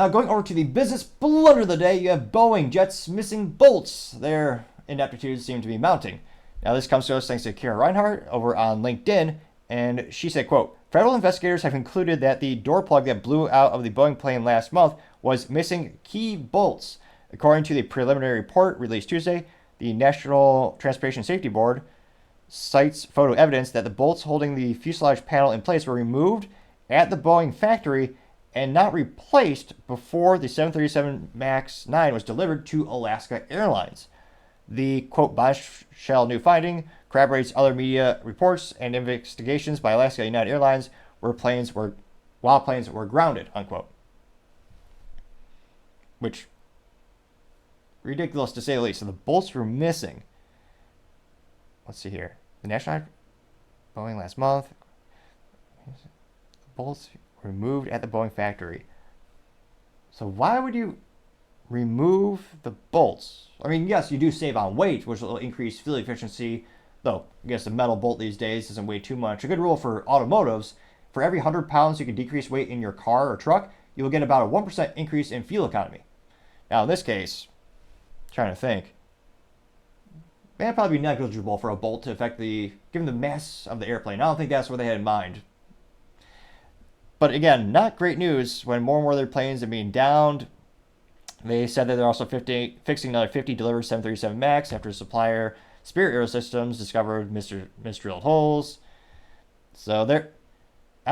Now, going over to the business blunder of the day, you have Boeing Jets missing bolts. Their ineptitude seem to be mounting. Now, this comes to us thanks to Kara Reinhardt over on LinkedIn, and she said, quote, "Federal investigators have concluded that the door plug that blew out of the Boeing plane last month was missing key bolts. According to the preliminary report released Tuesday, the National Transportation Safety Board cites photo evidence that the bolts holding the fuselage panel in place were removed at the Boeing factory and not replaced before the 737 MAX 9 was delivered to Alaska Airlines. The, quote, bombshell new finding corroborates other media reports and investigations by Alaska United Airlines while planes were grounded," unquote. Which, ridiculous to say the least. So the bolts were missing. Let's see here. The National Boeing last month. The bolts were removed at the Boeing factory. So why would you remove the bolts? I mean, yes, you do save on weight, which will increase fuel efficiency, though I guess a metal bolt these days doesn't weigh too much. A good rule for automotives, for every 100 pounds you can decrease weight in your car or truck, you will get about a 1% increase in fuel economy. Now, in this case, trying to think, that'd probably be negligible for a bolt to affect given the mass of the airplane. I don't think that's what they had in mind. But again, not great news when more and more of their planes are being downed. They said that they're also fixing another 50 delivered 737 MAX after supplier Spirit Aerosystems discovered misdrilled holes. So I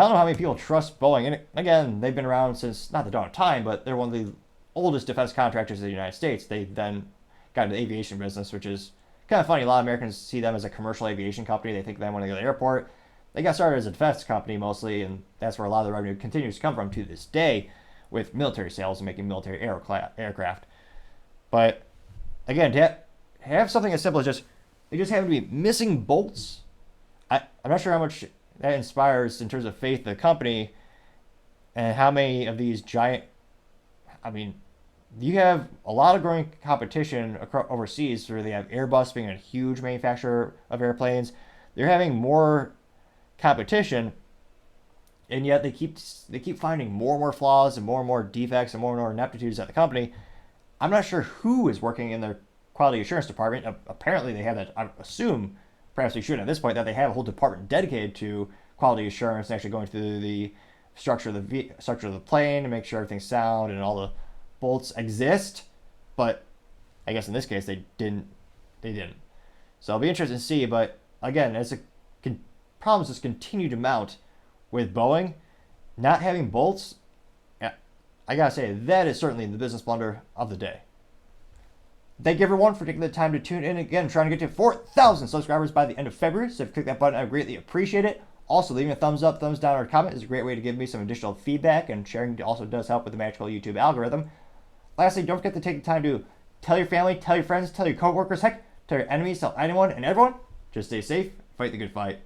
don't know how many people trust Boeing. And again, they've been around since, not the dawn of time, but they're one of the oldest defense contractors in the United States. They then got into the aviation business, which is kind of funny. A lot of Americans see them as a commercial aviation company. They think of them when they go to the airport. They got started as a defense company mostly, and that's where a lot of the revenue continues to come from to this day with military sales and making military aircraft. But again, to have something as simple as they just happen to be missing bolts, I'm not sure how much that inspires in terms of faith in the company and how many of these giant, I mean, you have a lot of growing competition overseas where they have Airbus being a huge manufacturer of airplanes. They're having more competition, and yet they keep finding more and more flaws and more defects and more ineptitudes at the company. I'm not sure who is working in their quality assurance department. Apparently they have that. I assume, perhaps they should at this point, that they have a whole department dedicated to quality assurance and actually going through the structure of the plane to make sure everything's sound and all the bolts exist. But I guess in this case they didn't. So it'll be interesting to see. But again, as the problems just continue to mount with Boeing not having bolts, I gotta say that is certainly the business blunder of the day. Thank you everyone for taking the time to tune in. Again, I'm trying to get to 4,000 subscribers by the end of February, so if you click that button, I greatly appreciate it. Also, leaving a thumbs up, thumbs down, or a comment is a great way to give me some additional feedback, and sharing also does help with the magical YouTube algorithm. Lastly, don't forget to take the time to tell your family, tell your friends, tell your coworkers, heck, tell your enemies, tell anyone and everyone. Just stay safe, fight the good fight.